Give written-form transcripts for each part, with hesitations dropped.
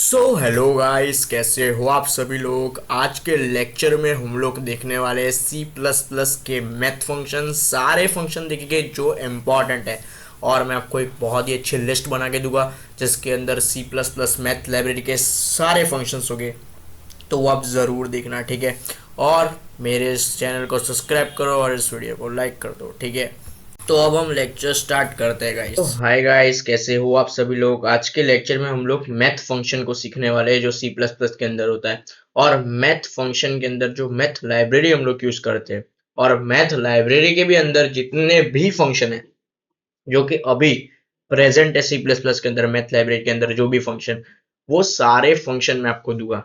Hello guys, कैसे हो आप सभी लोग। आज के लेक्चर में हम लोग देखने वाले हैं सी प्लस प्लस के मैथ फंक्शन, सारे फंक्शन देखेंगे जो इम्पॉर्टेंट है। और मैं आपको एक बहुत ही अच्छी लिस्ट बना के दूंगा जिसके अंदर C plus plus math library के सारे फंक्शंस होंगे, तो वो आप ज़रूर देखना, ठीक है। और मेरे इस चैनल को सब्सक्राइब करो और इस वीडियो को लाइक कर दो, ठीक है। तो अब हम लेक्चर स्टार्ट करते हैं गाइस। तो हाय गाइस, कैसे हो आप सभी लोग। आज के लेक्चर में हम लोग मैथ फंक्शन को सीखने वाले हैं जो सी प्लस प्लस के अंदर होता है। और मैथ फंक्शन के अंदर जो मैथ लाइब्रेरी हम लोग यूज करते हैं, और मैथ लाइब्रेरी के भी अंदर जितने भी फंक्शन है जो कि अभी प्रेजेंट है सी प्लस प्लस के अंदर, मैथ लाइब्रेरी के अंदर जो भी फंक्शन, वो सारे फंक्शन मैं आपको दूंगा।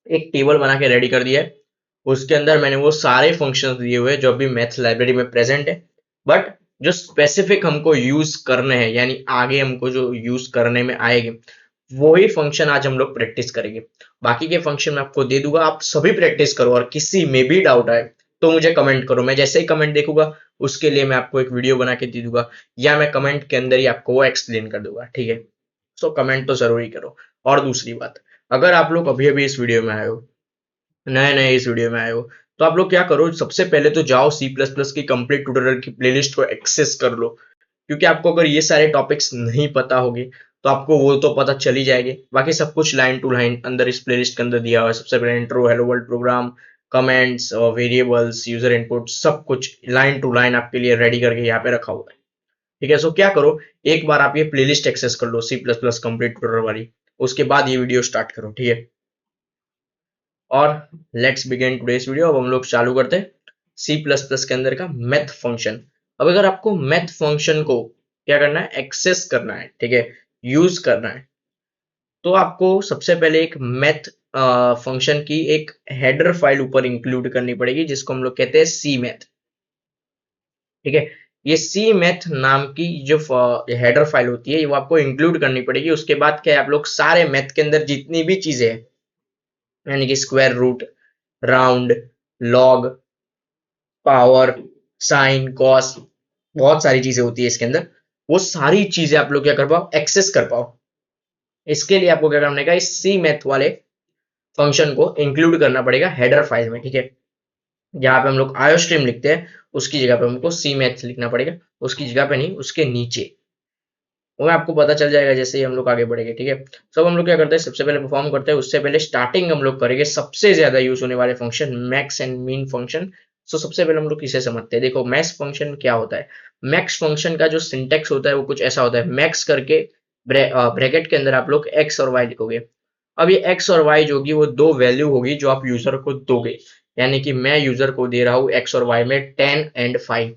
एक टेबल बना के रेडी कर दिया है, उसके अंदर मैंने वो सारे फंक्शंस दिए हुए हैं जो अभी मैथ लाइब्रेरी में प्रेजेंट है। बट जो स्पेसिफिक हमको यूज करने हैं, यानी आगे हमको जो यूज करने में आएंगे, वही फंक्शन आज हम लोग प्रैक्टिस करेंगे। बाकी के फंक्शन मैं आपको दे दूंगा, आप सभी प्रैक्टिस करो, और किसी में भी डाउट आए तो मुझे कमेंट करो। मैं जैसे ही कमेंट देखूंगा उसके लिए मैं आपको एक वीडियो बना के दे दूंगा, या मैं कमेंट के अंदर ही आपको वो एक्सप्लेन कर दूंगा, ठीक है। सो कमेंट तो जरूर ही करो। और दूसरी बात, अगर आप लोग अभी अभी इस वीडियो में आए हो, नए नए इस वीडियो में आए हो, तो आप लोग क्या करो, सबसे पहले तो जाओ सी प्लस प्लस की कंप्लीट ट्यूटोरियल की प्लेलिस्ट को एक्सेस कर लो। क्योंकि आपको अगर ये सारे टॉपिक्स नहीं पता होंगे तो आपको वो तो पता चल ही जाएंगे। बाकी सब कुछ लाइन टू लाइन अंदर इस प्लेलिस्ट के अंदर दिया हुआ है। सबसे पहले intro, hello world program, comments और वेरिएबल्स, यूजर इनपुट, सब कुछ लाइन टू लाइन आपके लिए रेडी करके यहाँ पे रखा हुआ है, ठीक है। सो क्या करो, एक बार आप ये प्लेलिस्ट एक्सेस कर लो C plus plus complete tutorial वाली, उसके बाद ये वीडियो स्टार्ट करो, ठीक है। और लेट्स बिगिन टुडेस वीडियो। अब हम लोग चालू करते हैं सी प्लस प्लस के अंदर का मैथ फंक्शन। अब अगर आपको मैथ फंक्शन को क्या करना है, एक्सेस करना है, ठीक है, यूज करना है, तो आपको सबसे पहले एक मैथ फंक्शन की एक हेडर फाइल ऊपर इंक्लूड करनी पड़ेगी जिसको हम लोग कहते हैं सी मैथ, ठीक है। ये सी मैथ नाम की जो हेडर फाइल होती है वो आपको इंक्लूड करनी पड़ेगी। उसके बाद क्या है, आप लोग सारे मैथ के अंदर जितनी भी चीजें हैं, यानी कि square root, round, log, power, sine, cos, बहुत सारी चीजें होती है इसके अंदर, वो सारी चीजें आप लोग क्या कर पाओ, एक्सेस कर पाओ। इसके लिए आपको क्या करना है, इस सी मैथ वाले फंक्शन को इंक्लूड करना पड़ेगा हेडर फाइल में, ठीक है। जहां पे हम लोग आयो स्ट्रीम लिखते हैं उसकी जगह पे हमको सी मैथ लिखना पड़ेगा, उसकी जगह पे नहीं, उसके नीचे। वो आपको पता चल जाएगा जैसे ही हम लोग आगे बढ़ेंगे, ठीक है। सब हम लोग क्या करते हैं, सबसे पहले परफॉर्म करते हैं, उससे पहले स्टार्टिंग हम लोग करेंगे सबसे ज्यादा यूज होने वाले function, max and mean function. So सबसे पहले हम लोग किसे समझते हैं, देखो मैक्स फंक्शन क्या होता है। मैक्स फंक्शन का जो सिंटेक्स होता है वो कुछ ऐसा होता है, मैक्स करके ब्रैकेट के अंदर आप लोग एक्स और वाई लिखोगे। अब ये एक्स और वाई जो होगी वो दो वैल्यू होगी जो आप यूजर को दोगे। यानी कि मैं यूजर को दे रहा हूँ एक्स और वाई में 10 एंड 5।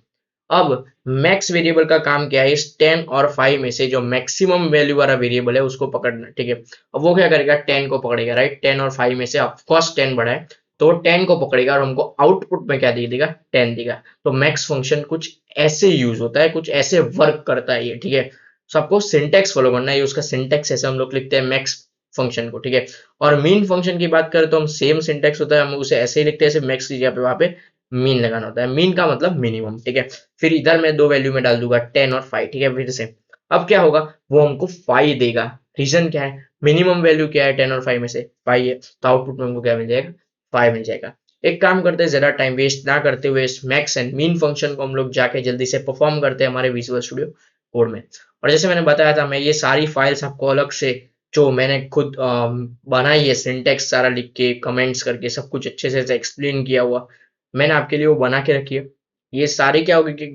अब मैक्स वेरिएबल का काम क्या है, इस 10 और 5 में से जो मैक्सिमम वैल्यू वाला वेरिएबल है उसको पकड़ना, ठीक है। अब वो क्या करेगा, 10 को पकड़ेगा, राइट। 10 और 5 में से ऑफकोर्स 10 बड़ा है, तो 10 को पकड़ेगा और हमको आउटपुट में क्या दे देगा, 10 देगा। तो मैक्स फंक्शन कुछ ऐसे यूज होता है, कुछ ऐसे वर्क करता है ये, ठीक है। तो आपको सिंटेक्स फॉलो करना है, उसका सिंटेक्स ऐसे हम लोग लिखते हैं मैक्स फंक्शन को, ठीक है। और मीन फंक्शन की बात करें तो हम सेम सिंटेक्स होता है, हम उसे ऐसे ही लिखते हैं, जैसे मैक्स की जगह पे वहां पे मीन लगाना होता है। मीन का मतलब मिनिमम, ठीक है। फिर इधर मैं दो वैल्यू में डाल दूंगा 10 और 5, ठीक है। फिर से अब क्या होगा, वो हमको 5 देगा। रीजन क्या है, मिनिमम वैल्यू क्या है 10 और 5 में से 5 है, तो आउटपुट में हमको क्या मिल जाएगा, 5 मिल जाएगा। एक काम करते हैं, ज्यादा टाइम वेस्ट ना करते हुए इस मैक्स एंड मीन फंक्शन को हम लोग जाके जल्दी से परफॉर्म करते हैं हमारे विजुअल स्टूडियो कोड में। और जैसे मैंने बताया था, मैं ये सारी फाइल्स आपको अलग से जो मैंने खुद बनाई है, सिंटेक्स सारा लिख के, कमेंट्स करके, सब कुछ अच्छे से एक्सप्लेन किया हुआ, मैंने आपके लिए वो बना के रखी है। ये सारी क्या होगी कि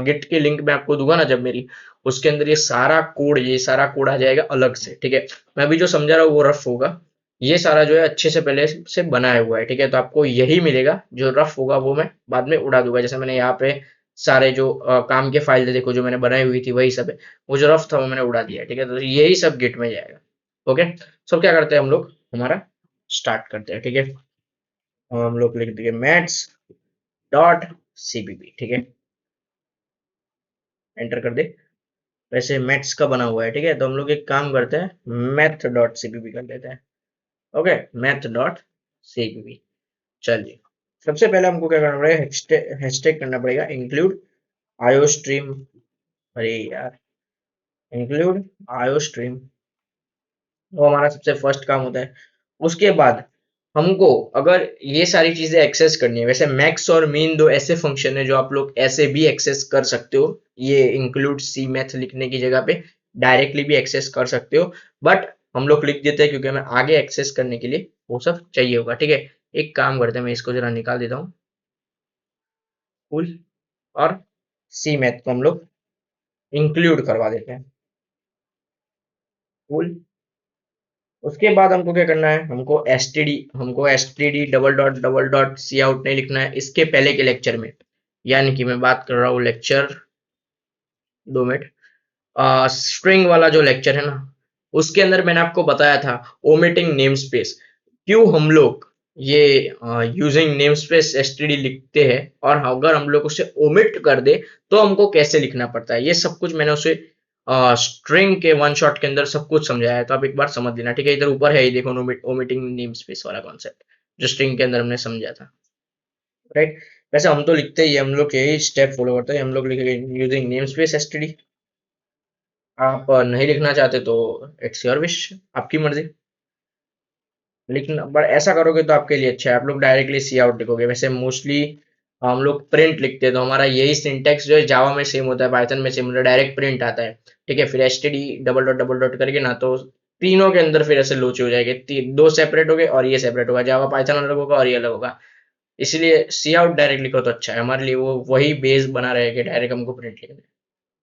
गिट की लिंक मैं आपको दूंगा ना जब मेरी, उसके अंदर ये सारा कोड आ जाएगा अलग से, ठीक है। मैं अभी जो समझा रहा हूँ वो रफ होगा, ये सारा जो है अच्छे से पहले से बनाया हुआ है, ठीक है। तो आपको यही मिलेगा, जो रफ होगा वो मैं बाद में उड़ा दूंगा। जैसे मैंने यहाँ पे सारे जो काम के फाइल थे, देखो जो मैंने बनाई हुई थी वही सब है, वो जो रफ था वो मैंने उड़ा दिया है, ठीक है। तो यही सब गिट में जाएगा, ओके। सब क्या करते हैं हम लोग, हमारा स्टार्ट करते हैं, ठीक है। हम लोग लिख देंगे मैथ्स डॉट सीपीपी, ठीक है। एंटर कर दे। वैसे मैथ्स का बना हुआ है, ठीक है, तो हम लोग एक काम करते हैं, मैथ डॉट सीपीपी कर देते हैं, ओके। मैथ डॉट सीपीपी, चलिए। सबसे पहले हमको क्या करना पड़ेगा, हैशटैग करना पड़ेगा इंक्लूड आयो स्ट्रीम। अरे यार, इंक्लूड आयो स्ट्रीम वो हमारा सबसे फर्स्ट काम होता है। उसके बाद हमको अगर ये सारी चीजें एक्सेस करनी है, वैसे मैक्स और मीन दो ऐसे फंक्शन है जो आप लोग ऐसे भी एक्सेस कर सकते हो, ये इंक्लूड सी मैथ लिखने की जगह पे डायरेक्टली भी एक्सेस कर सकते हो, बट हम लोग लिख देते हैं क्योंकि हमें आगे एक्सेस करने के लिए वो सब चाहिए होगा। ठीक है, एक काम करते हैं, मैं इसको जरा निकाल देता हूँ, फुल और सी मैथ को हम लोग इंक्लूड करवा देते हैं, फुल। उसके बाद हमको क्या करना है, हमको S T D double dot C out नहीं लिखना है इसके पहले के लेक्चर में, यानी कि मैं बात कर रहा हूँ लेक्चर 2 मिनट, स्ट्रिंग वाला जो लेक्चर है ना, उसके अंदर मैंने आपको बताया था ओमिटिंग नेम स्पेस, क्यों हम लोग ये यूजिंग नेम स्पेस एसटीडी लिखते हैं, और अगर हम लोग उसे ओमिट कर दे तो हमको कैसे लिखना पड़ता है, ये सब कुछ मैंने उसे स्ट्रिंग के वन शॉट के अंदर सब कुछ समझाया है, तो आप एक बार समझ लेना। ठीक है, इधर ऊपर है ये देखो, ओमिटिंग नेम स्पेस वाला कॉन्सेप्ट जो स्ट्रिंग के अंदर हमने समझा था, राइट। वैसे हम तो लिखते ही, हम लोग यही स्टेप फॉलो करते हैं, हम लोग लिखेंगे यूजिंग नेम स्पेस एसटीडी। आप नहीं लिखना चाहते तो इट्स योर विश, आपकी मर्जी। लिखना, बट ऐसा करोगे तो आपके लिए अच्छा है, आप लोग डायरेक्टली सी आउट लिखोगे। वैसे मोस्टली हम लोग प्रिंट लिखते हैं, तो हमारा यही सिंटेक्स जो है जावा में सेम होता है, पाइथन में सेम होता है, डायरेक्ट प्रिंट आता है। ठीक है, फिर S T D double dot करके ना, तो तीनों के अंदर फिर ऐसे लोचे हो जाएंगे, दो सेपरेट हो गए और ये सेपरेट होगा, जावा पाइथन अलग होगा और ये अलग होगा। इसलिए सी आउट डायरेक्ट लिखो तो अच्छा है हमारे लिए, वो वही बेस बना रहेगा, डायरेक्ट हमको प्रिंट लिखना है,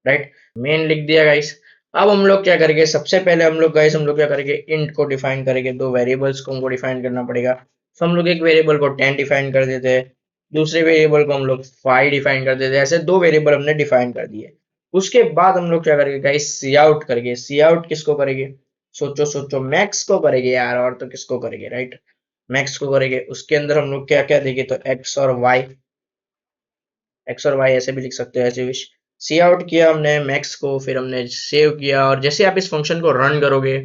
राइट। मेन लिख दिया गाइस। अब हम लोग क्या करेंगे, सबसे पहले हम लोग गाइस, हम लोग क्या करेंगे, इंट को डिफाइन करेंगे, दो वेरिएबल्स को हमको डिफाइन करना पड़ेगा। तो हम लोग एक वेरिएबल को 10 डिफाइन कर देते हैं, दूसरे वेरिएबल को हम लोग 5 डिफाइन कर देते हैं, ऐसे दो वेरिएबल हमने डिफाइन कर दिए। उसके बाद हम लोग क्या करेंगे गाइस, सी आउट करेंगे। सी आउट किसको करेंगे, सोचो सोचो, मैक्स को करेंगे यार, और तो किसको करेंगे, राइट, मैक्स को करेंगे। उसके अंदर हम लोग क्या क्या देंगे, तो एक्स और वाई ऐसे भी लिख सकते हो, ऐसे विश। सी आउट किया हमने मैक्स को, फिर हमने सेव किया, और जैसे आप इस फंक्शन को रन करोगे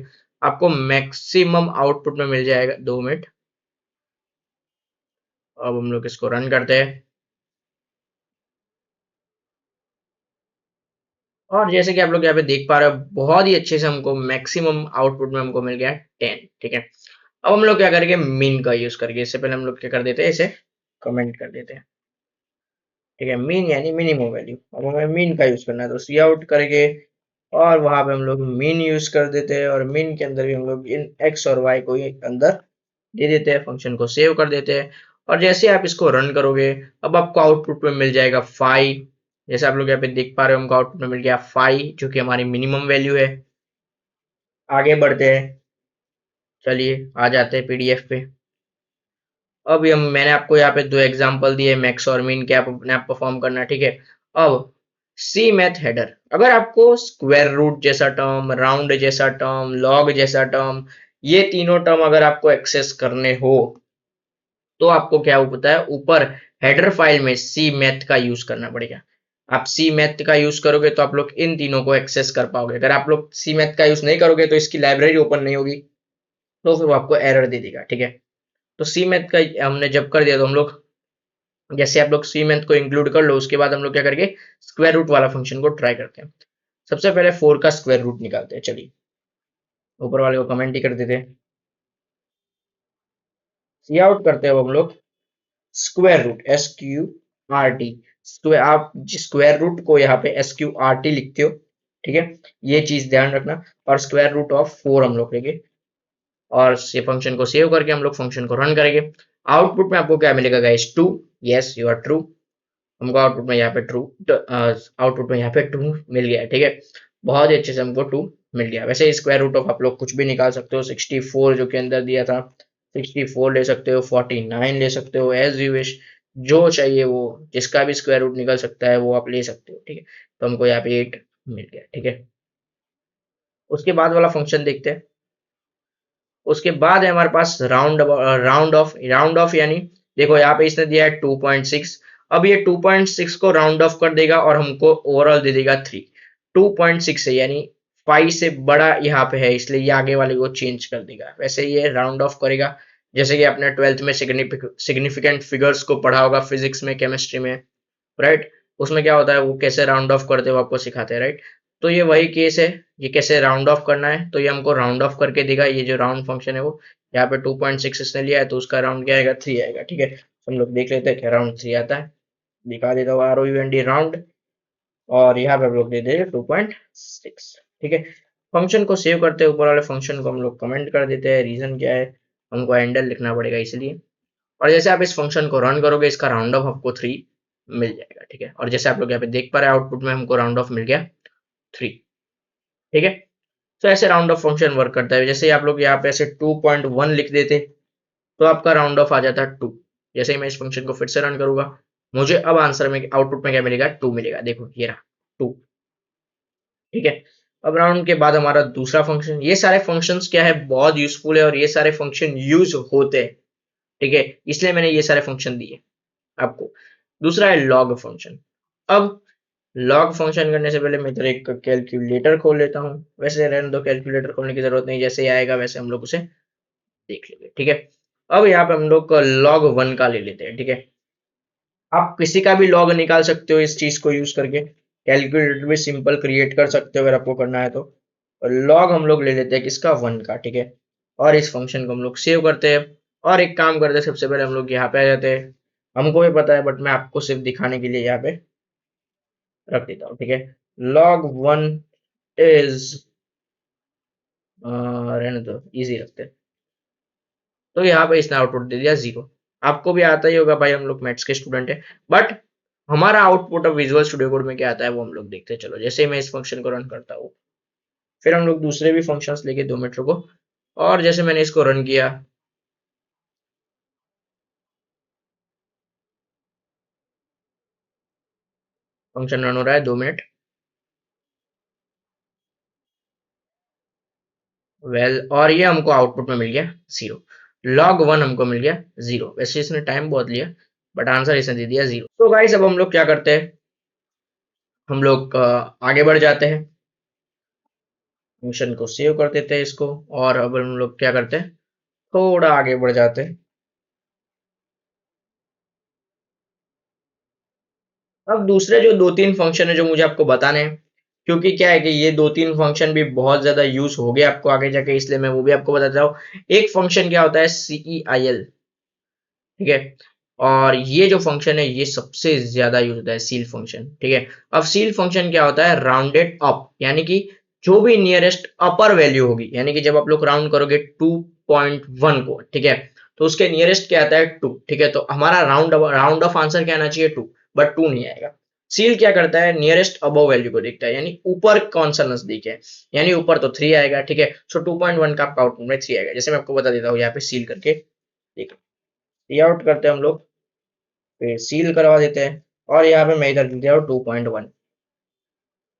आपको मैक्सिमम आउटपुट में मिल जाएगा। 2 मिनट, अब हम लोग इसको रन करते हैं, और जैसे कि आप लोग यहाँ पे देख पा रहे हो, बहुत ही अच्छे से हमको मैक्सिमम आउटपुट में हमको मिल गया 10। ठीक है, अब हम लोग क्या करेंगे, मीन का यूज करके, इससे पहले हम लोग क्या कर देते हैं, इसे कमेंट कर देते हैं। ठीक है, मीन यानी मिनिमम वैल्यू, अब हमें मीन का यूज करना है, तो सी आउट करेंगे और वहां पे हम लोग मीन यूज कर देते हैं, और मीन के अंदर भी हम लोग इन एक्स और वाई को ही अंदर दे देते हैं, फंक्शन को सेव कर देते हैं। और जैसे आप इसको रन करोगे, अब आपको आउटपुट में मिल जाएगा 5। जैसे आप लोग यहाँ पे देख पा रहे हो, हमको आउटपुट में मिल गया 5, जो कि हमारी मिनिमम वैल्यू है। आगे बढ़ते हैं, चलिए आ जाते हैं पीडीएफ पे। अब ये मैंने आपको यहाँ पे दो एग्जांपल दिए, मैक्स और मीन के, आप अपने आप परफॉर्म करना। ठीक है, अब सी मैथ हेडर, अगर आपको स्क्वायर रूट जैसा टर्म, राउंड जैसा टर्म, लॉग जैसा टर्म, ये तीनों टर्म अगर आपको एक्सेस करने हो, तो आपको क्या होता है, ऊपर हेडर फाइल में सी मैथ का यूज करना पड़ेगा। आप सी मैथ का यूज करोगे तो आप लोग इन तीनों को एक्सेस कर पाओगे। अगर आप लोग सी मैथ का यूज नहीं करोगे तो इसकी लाइब्रेरी ओपन नहीं होगी, तो फिर वो आपको एरर दे देगा। ठीक है, तो सी मैथ का हमने जब कर दिया, तो हम लोग, जैसे आप लोग सी मैथ को इंक्लूड कर लो, उसके बाद हम लोग क्या करेंगे, स्क्वायर रूट वाला फंक्शन को ट्राई करते हैं। सबसे पहले 4 का स्क्वायर रूट निकालते हैं, चलिए ऊपर वाले को कमेंट ही कर देते हैं, सी आउट करते हैं। अब हम लोग स्क्वायर रूट, SQRT, स्क्वायर, आप स्क्वायर रूट को यहाँ पे SQRT लिखते हो। ठीक है, ये चीज ध्यान रखना। और स्क्वायर रूट ऑफ 4 हम लोग लेंगे, और ये फंक्शन को सेव करके हम लोग फंक्शन को रन करेंगे। आउटपुट में आपको क्या मिलेगा guys, 2। Yes, you are true, हमको आउटपुट में यहाँ पे ट्रू, आउटपुट में यहाँ पे 2 मिल गया है। ठीक है, बहुत ही अच्छे से हमको 2 मिल गया। वैसे स्क्वायर रूट ऑफ आप लोग कुछ भी निकाल सकते हो, 64 जो के अंदर दिया था, 64 ले सकते हो, 49 ले सकते हो, एज यू विश, जो चाहिए वो, जिसका भी स्क्वायर रूट निकल सकता है वो आप ले सकते हो। ठीक है, तो हमको यहाँ पे 8 मिल गया। ठीक है, उसके बाद वाला फंक्शन देखते हैं। उसके बाद है हमारे पास राउंड ऑफ यानी, देखो यहाँ पे इसने दिया है 2.6, अब ये 2.6 को राउंड ऑफ कर देगा और हमको ओवरऑल दे देगा 3। 2.6 है यानी 5 से बड़ा यहाँ पे है, इसलिए ये आगे वाले को चेंज कर देगा। वैसे ये राउंड ऑफ करेगा, जैसे कि आपने 12th में सिग्निफिकेंट फिगर्स को पढ़ा होगा, फिजिक्स में, केमिस्ट्री में, राइट। उसमें क्या होता है, वो कैसे राउंड ऑफ करते हो आपको सिखाते हैं, राइट। तो ये वही केस है, ये कैसे राउंड ऑफ करना है, तो ये हमको राउंड ऑफ करके देगा। ये जो राउंड फंक्शन है वो यहाँ पे 2.6 इसने लिया है, तो उसका राउंड क्या आएगा, 3 आएगा। ठीक है, तो हम लोग देख लेते हैं क्या राउंड 3 आता है। दिखा देता हूँ ROUND राउंड, और यहाँ पे हम लोग दे देंगे 2.6। ठीक है, फंक्शन को सेव करते हैं, ऊपर वाले फंक्शन को हम लोग कमेंट कर देते हैं। रीजन क्या है, हमको हैंडल लिखना पड़ेगा इसलिए। और जैसे आप इस फंक्शन को रन करोगे, इसका राउंड ऑफ आपको 3 मिल जाएगा। ठीक है, और जैसे आप लोग यहाँ पे देख पा रहे हैं आउटपुट में हमको राउंड ऑफ मिल गया 3। ठीक है, तो ऐसे राउंड ऑफ फंक्शन वर्क करता है। जैसे आप लोग यहाँ पे ऐसे 2.1 लिख देते तो आपका राउंड ऑफ आ जाता 2। जैसे ही मैं इस फंक्शन को फिर से रन करूंगा, मुझे अब आंसर में आउटपुट में क्या मिलेगा, 2 मिलेगा। देखो ये रहा 2। ठीक है, अब राउंड के बाद हमारा दूसरा फंक्शन। ये सारे फंक्शंस क्या है, बहुत यूजफुल है और ये सारे फंक्शन यूज होते हैं। ठीक है, इसलिए मैंने ये सारे फंक्शन दिए आपको। दूसरा है लॉग फंक्शन। अब लॉग फंक्शन करने से पहले मैं इधर एक कैलकुलेटर खोल लेता हूँ। वैसे रहने दो, कैलकुलेटर खोलने की जरूरत नहीं, जैसे ही आएगा वैसे हम लोग उसे देख लेंगे। ठीक है, अब यहाँ पे हम लोग log 1 का ले लेते हैं। ठीक है, आप किसी का भी लॉग निकाल सकते हो इस चीज को यूज करके। कैलकुलेटर भी सिंपल क्रिएट कर सकते हो अगर आपको करना है तो। लॉग हम लोग ले लेते हैं किसका, 1 का। ठीक है, और इस फंक्शन को हम लोग सेव करते हैं। और एक काम करते हैं, सबसे पहले हम लोग यहाँ पे आ जाते हैं। हमको भी पता है बट मैं आपको सिर्फ दिखाने के लिए यहाँ पे रख देता हूँ। ठीक है, log 1 इज, रहने दो, इजी रखते हैं। तो यहाँ पे इसने आउटपुट दे दिया 0। आपको भी आता ही होगा भाई, हम लोग मैथ्स के स्टूडेंट है। बट हमारा output of visual studio code में क्या आता है वो हम लोग देखते हैं। चलो, जैसे ही मैं इस फंक्शन को रन करता हूँ, फिर हम लोग दूसरे भी फंक्शंस लेके 2 मिनट रुको। और जैसे मैंने इसको रन किया, फंक्शन रन हो रहा है 2 मिनट। वेल, और ये हमको आउटपुट में मिल गया 0। log 1 हमको मिल गया 0। वैसे इसने टाइम बहुत लिया बट आंसर इसने दे दिया 0। तो गाइस अब हम लोग क्या करते हैं, हम लोग आगे बढ़ जाते हैं। फंक्शन को सेव कर देते हैं इसको, और अब हम लोग क्या करते हैं, थोड़ा आगे बढ़ जाते हैं। अब दूसरे जो 2-3 फंक्शन है जो मुझे आपको बताने हैं, क्योंकि क्या है कि ये 2-3 फंक्शन भी बहुत ज्यादा यूज हो गए आपको आगे जाके, इसलिए मैं वो भी आपको बताता हूँ। एक फंक्शन क्या होता है, CEIL। ठीक है, और ये जो फंक्शन है ये सबसे ज्यादा यूज होता है, सील फंक्शन। ठीक है, अब सील फंक्शन क्या होता है, राउंडेड अप, यानी कि जो भी नियरेस्ट अपर वैल्यू होगी, यानी कि जब आप लोग राउंड करोगे 2.1 को, ठीक है, तो उसके नियरेस्ट क्या आता है, 2। ठीक है, तो हमारा राउंड ऑफ आंसर क्या आना चाहिए, 2, बट 2 नहीं आएगा। सील क्या करता है, नियरेस्ट अबव वैल्यू को देखता है, यानी ऊपर कौन सा नजदीक है, यानी ऊपर तो 3 आएगा। ठीक है, सो 2.1 का आपका आउटपुट में 3 आएगा। जैसे मैं आपको बता देता हूँ यहाँ पे सील करके, देखो सी आउट करते हैं हम लोग, फिर सील करवा देते हैं, और यहाँ पे मैं इधर लिख दिया हूँ 2.1।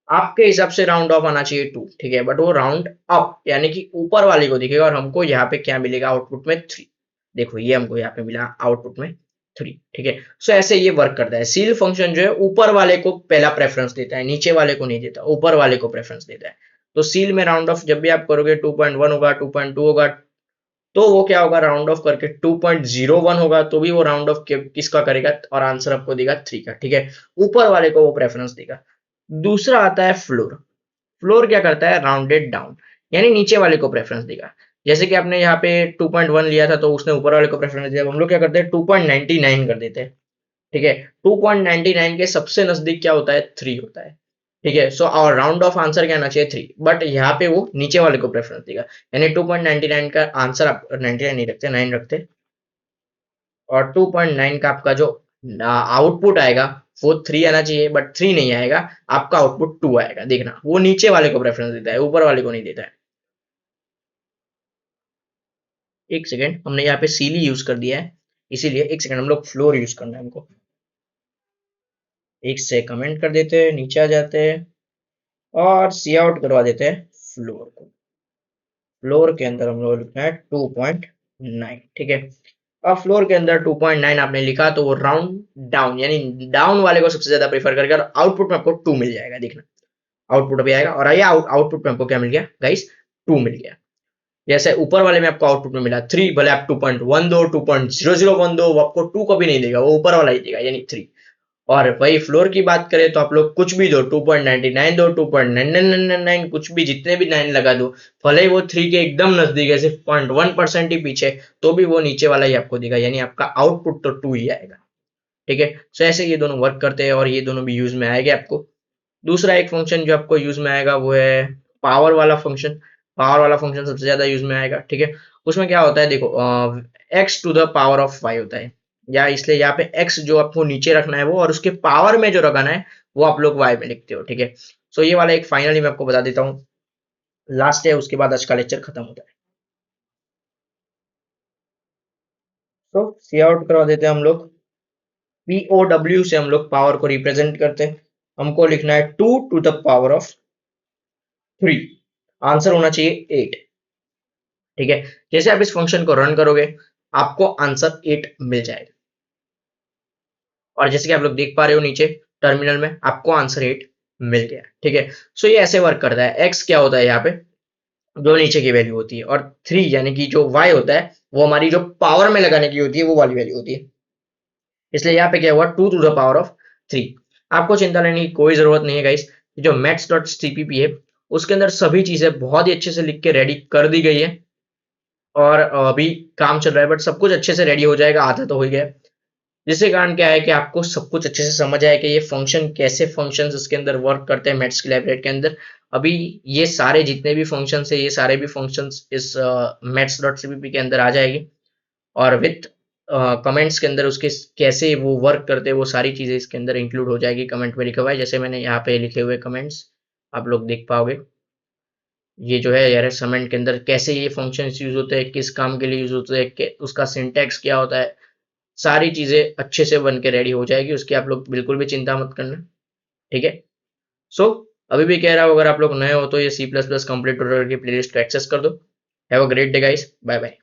आपके हिसाब से राउंड ऑफ आना चाहिए 2, ठीक है, बट वो राउंड अप यानी कि ऊपर वाले को दिखेगा, और हमको यहाँ पे क्या मिलेगा, आउटपुट में 3। देखो ये हमको यहाँ पे मिला आउटपुट में 3। ठीक है, सो ऐसे ये वर्क करता है। सील फंक्शन जो है ऊपर वाले को पहला प्रेफरेंस देता है, नीचे वाले को नहीं देता, ऊपर वाले को प्रेफरेंस देता है। तो सील में राउंड ऑफ जब भी आप करोगे 2.1 होगा, 2.2 होगा, तो वो क्या होगा, राउंड ऑफ करके 2.01 होगा तो भी वो राउंड ऑफ किसका करेगा, और आंसर आपको देगा 3 का। ठीक है, ऊपर वाले को वो प्रेफरेंस देगा। दूसरा आता है फ्लोर। फ्लोर क्या करता है, राउंडेड डाउन, यानी नीचे वाले को प्रेफरेंस देगा। जैसे कि आपने यहाँ पे 2.1 लिया था तो उसने ऊपर वाले को प्रेफरेंस दिया। हम लोग क्या करते हैं, 2.99 कर देते हैं। ठीक है, 2.99 के सबसे नजदीक क्या होता है, 3 होता है। ठीक है, सो और राउंड ऑफ आंसर क्या आना चाहिए, 3, बट यहाँ पे वो नीचे वाले को प्रेफरेंस देगा, यानी 2.99 का आंसर आप 99 नहीं रखते, 9 रखते, और 2.9 का आपका जो आउटपुट आएगा वो 3 आना चाहिए, बट 3 नहीं आएगा, आपका आउटपुट 2 आएगा। देखना, वो नीचे वाले को प्रेफरेंस देता है, ऊपर वाले को नहीं देता है। एक सेकेंड, हमने यहाँ पे सीली यूज कर दिया है, इसीलिए एक सेकेंड हम लोग फ्लोर यूज करना है हमको। एक से कमेंट कर देते हैं, नीचे आ जाते हैं, और सी आउट करवा देते हैं फ्लोर को। फ्लोर के अंदर हम लोग लिखना है 2.9। ठीक है, अब फ्लोर के अंदर 2.9 आपने लिखा तो वो राउंड डाउन, यानी डाउन वाले को सबसे ज्यादा प्रेफर करेगा, और आउटपुट में आपको 2 मिल जाएगा। देखना, आउटपुट अभी आएगा, और आइए आउटपुट में आपको क्या मिल गया गाइस, 2 मिल गया। जैसे ऊपर वाले में आपको आउटपुट में मिला 3, भले आप 2.1 दो, 2.001 दो, वो आपको 2 कभी नहीं देगा, वो ऊपर वाला ही देगा, यानी 3। और वही फ्लोर की बात करें तो आप लोग कुछ भी दो, 2.99 दो, 2.9999, कुछ भी, जितने भी 9 लगा दो, भले ही वो 3 के एकदम नजदीक है, सिर्फ 0.1% ही पीछे, तो भी वो नीचे वाला ही आपको देगा, यानी आपका आउटपुट तो 2 ही आएगा। ठीक है, सो ऐसे ये दोनों वर्क करते हैं और ये दोनों भी यूज में आएंगे आपको। दूसरा एक फंक्शन जो आपको यूज में आएगा वो है पावर वाला फंक्शन। पावर वाला फंक्शन सबसे ज्यादा यूज में आएगा। ठीक है, उसमें क्या होता है देखो, X to the power of Y होता है, या इसलिए यहाँ पे एक्स जो आपको नीचे रखना है वो, और उसके पावर में जो रखना है वो आप लोग वाई में लिखते हो। ठीक है, सो ये वाला एक फाइनली मैं आपको बता देता हूँ, लास्ट है, उसके बाद आज का लेक्चर खत्म होता है। तो सी आउट करवा देते हैं हम लोग। पीओडब्ल्यू से हम लोग पावर को रिप्रेजेंट करते हैं। हमको लिखना है 2 to the power of 3। Answer होना चाहिए 8। ठीक है, जैसे आप इस फंक्शन को रन करोगे आपको आंसर 8 मिल जाएगा, और जैसे कि आप लोग देख पा रहे हो नीचे टर्मिनल में आपको आंसर 8 मिल गया। ठीक है, सो ये ऐसे वर्क करता है। एक्स क्या होता है यहाँ पे, जो नीचे की वैल्यू होती है, और 3 यानी कि जो वाई होता है वो हमारी जो पावर में लगाने की होती है वो वाली वैल्यू होती है। इसलिए यहाँ पे क्या हुआ, 2 to the power of 3। आपको चिंता लेने की कोई जरूरत नहीं है गाइस। जो maths.cpp है उसके अंदर सभी चीजें बहुत ही अच्छे से लिख के रेडी कर दी गई है, और अभी काम चल रहा है, बट सब कुछ अच्छे से रेडी हो जाएगा, आधा तो हो ही गया। जिसके कारण क्या है कि आपको सब कुछ अच्छे से समझ आए कि ये फंक्शन कैसे, फंक्शंस इसके अंदर वर्क करते हैं मैथ्स की लाइब्रेरी के अंदर। अभी ये सारे जितने भी फंक्शंस है, ये सारे भी फंक्शंस इस maths.cpp के अंदर आ जाएगी, और विथ कमेंट्स के अंदर उसके कैसे वो वर्क करते हैं वो सारी चीजें इसके अंदर इंक्लूड हो जाएगी। कमेंट में लिखा हुआ है, जैसे मैंने यहाँ पे लिखे हुए कमेंट्स आप लोग देख पाओगे। ये जो है यार असाइनमेंट के अंदर कैसे ये फंक्शंस यूज होते हैं, किस काम के लिए यूज होते हैं, उसका सिंटैक्स क्या होता है, सारी चीजें अच्छे से बन के रेडी हो जाएगी, उसकी आप लोग बिल्कुल भी चिंता मत करना। ठीक है, सो अभी भी कह रहा हूँ, अगर आप लोग नए हो तो ये C++ कंप्लीट ट्यूटोरियल की प्लेलिस्ट को एक्सेस कर दो। Have a great day guys, bye bye.